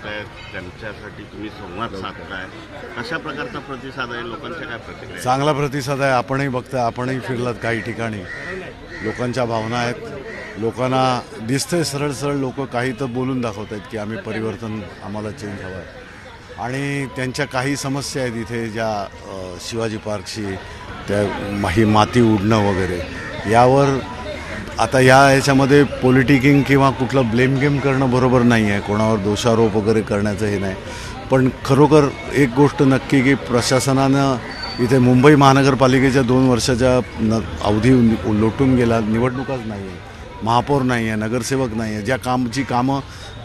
आहेत, त्यांच्यासाठी तुम्ही संवाद साधताय, कशा प्रकारचा प्रतिसाद आहे, लोकांच्या काय प्रतिक्रिया आहेत? चांगला प्रतिसाद आहे. आपणही बघताय, आपणही फिरलात काही ठिकाणी. लोकांच्या भावना आहेत, लोकांना दिसतंय सरळ सरळ लोक काही तर बोलून दाखवत आहेत की आम्ही परिवर्तन, आम्हाला चेंज हवं आहे. आणि त्यांच्या काही समस्या आहेत इथे ज्या शिवाजी पार्कशी, त्या ही माती उडणं वगैरे यावर. आता ह्याच्यामध्ये पॉलिटिकिंग किंवा कुठलं ब्लेम गेम करणं बरोबर नाही आहे, कोणावर दोषारोप वगैरे करण्याचं हे नाही. पण खरोखर एक गोष्ट नक्की की प्रशासनानं इथे मुंबई महानगरपालिकेच्या 2 वर्षाच्या अवधी लोटून गेला. निवडणुकाच नाही आहे, महापौर नाही आहे, नगरसेवक नाही आहे. जी कामं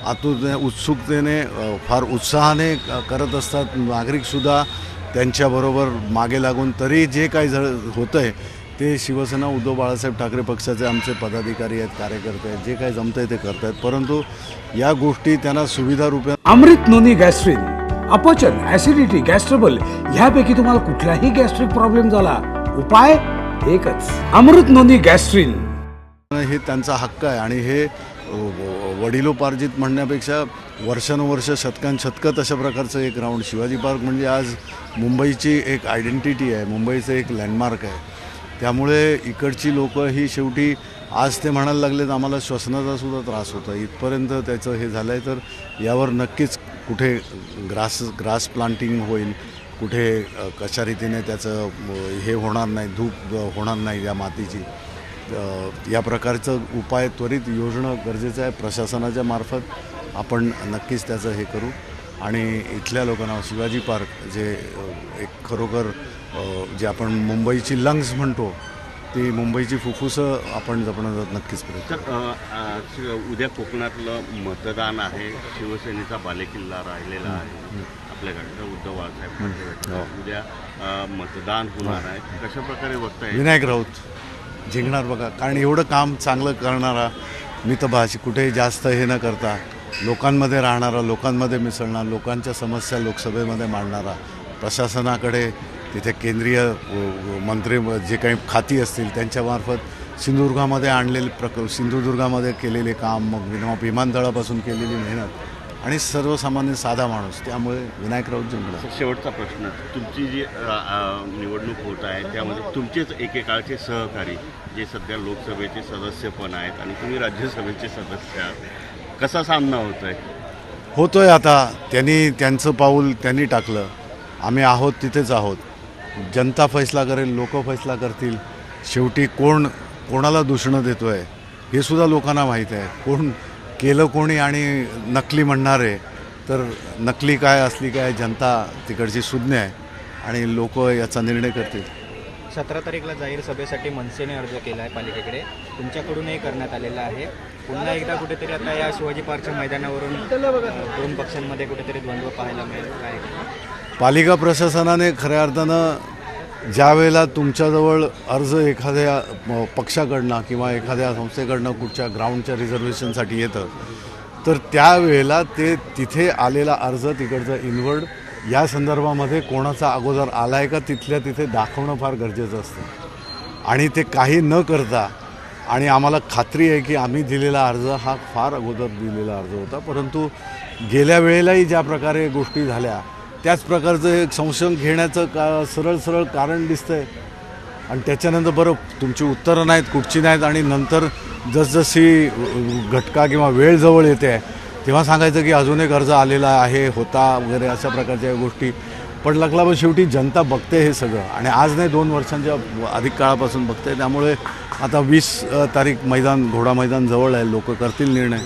आतून उत्सुकतेने फार उत्साहाने करत असतात नागरिकसुद्धा त्यांच्याबरोबर मागे लागून. तरी जे काही होतं आहे ते शिवसेना उद्धव बाळासाहेब ठाकरे पक्षाचे आमचे पदाधिकारी आहेत, कार्यकर्ते आहेत, जे काही जमतं आहे ते करत आहेत. परंतु या गोष्टी त्यांना सुविधा रूपे. अमृत नोनी गॅस्ट्रिन, अपचन, ऍसिडिटी, गॅस्ट्रबल ह्यापैकी तुम्हाला कुठलाही गॅस्ट्रिक प्रॉब्लेम झाला, उपाय एकच, अमृत नोनी गॅस्ट्रिन. हे त्यांचा हक्क आहे आणि हे वडिलोपार्जित म्हणण्यापेक्षा वर्षानुवर्ष शतकांशतकं अशा प्रकारचं एक राऊंड. शिवाजी पार्क म्हणजे आज मुंबईची एक आयडेंटिटी आहे, मुंबईचं एक लँडमार्क आहे. त्यामुळे इकडची लोकं ही शेवटी आज ते म्हणायला लागलेत आम्हाला श्वसनाचा सुद्धा त्रास होता, इथपर्यंत त्याचं हे झालं आहे. तर यावर नक्कीच कुठे ग्रास प्लांटिंग होईल, कुठे कशा रीतीने त्याचं हे होणार नाही, धूप होणार नाही या मातीची. या प्रकारचं उपाय त्वरित योजणं गरजेचं आहे. प्रशासनाच्या मार्फत आपण नक्कीच त्याचं हे करू. आणि इथल्या लोकांना शिवाजी पार्क जे एक खरोखर जे आपण मुंबईची लंग्स म्हणतो, ती मुंबईची फुफ्फुसं आपण जपण्याचा नक्कीच प्रयत्न. तर उद्या कोकणातलं मतदान आहे, शिवसेनेचा बालेकिल्ला राहिलेला आहे आपल्याकडे उद्धव बाळासाहेब ठाकरे. उद्या मतदान होणार आहे, कशा प्रकारे बघताय? विनायक राऊत जिंकणार बघा, कारण एवढं काम चांगलं करणारा, मितभाषी, कुठेही जास्त हे न करता लोकांमध्ये राहणारा, लोकांमध्ये मिसळणार, लोकांच्या समस्या लोकसभेमध्ये मांडणारा, प्रशासनाकडे तिथे केंद्रीय मंत्री जे काही खाती असतील त्यांच्यामार्फत सिंधुदुर्गामध्ये आणलेले सिंधुदुर्गामध्ये केलेले काम, मग विमानतळापासून केलेली मेहनत आणि सर्वसामान्य साधा माणूस, त्यामुळे विनायक राऊत जिंकला. शेवटचा प्रश्न, तुमची जी निवडणूक होत आहे त्यामध्ये तुमचेच एकेकाळचे सहकारी जे सध्या लोकसभेचे सदस्य पण आहेत आणि तुम्ही राज्यसभेचे सदस्य आहात, कसा सामना होतोय? आता त्यांचं पाऊल त्यांनी टाकलं, आम्ही आहोत तिथेच आहोत. जनता फैसला करेल, लोक फैसला करतील. शेवटी कोणाला दूषणं देतो आहे हे सुद्धा लोकांना माहीत आहे. कोण केलं कोणी आणि नकली म्हणणारे, तर नकली काय असली काय जनता तिकडची सुज्ञ आहे आणि लोक याचा निर्णय करतील. 17 तारीखला जाहीर सभेसाठी मनसेने अर्ज केला आहे पालिकेकडे, तुमच्याकडूनही करण्यात आलेला आहे. पुन्हा एकदा कुठेतरी आता या शिवाजी पार्कच्या मैदानावरून 2 पक्षांमध्ये कुठेतरी द्वंद्व पाहायला मिळेल काय? पालिका प्रशासनाने खऱ्या अर्थानं ज्या वेळेला तुमच्याजवळ अर्ज एखाद्या पक्षाकडनं किंवा एखाद्या संस्थेकडनं कुठच्या ग्राउंडच्या रिझर्वेशनसाठी येतं, तर त्यावेळेला ते तिथे आलेला अर्ज तिकडचं इनवर्ड या संदर्भामध्ये कोणाचा अगोदर आला आहे का तिथल्या तिथे दाखवणं फार गरजेचं असतं. आणि ते काही न करता, आणि आम्हाला खात्री आहे की आम्ही दिलेला अर्ज हा फार अगोदर दिलेला अर्ज होता, परंतु गेल्या वेळेलाही ज्या प्रकारे गोष्टी झाल्या त्याच प्रकारचं एक संशोधन घेण्याचं सरळ कारण दिसतंय. आणि त्याच्यानंतर बरं तुमची उत्तरं नाहीत, कुठची नाहीत, आणि नंतर जसजशी घटका किंवा वेळ जवळ येते तेव्हा सांगायचं की अजून एक अर्ज आलेला आहे, होता वगैरे, अशा प्रकारच्या गोष्टी. पण लागला पण शेवटी जनता बघते हे सगळं, आणि आज नाही 2 वर्षांच्या अधिक काळापासून बघते. त्यामुळे आता 20 तारीख घोडा मैदान जवळ आहे, लोक करतील निर्णय.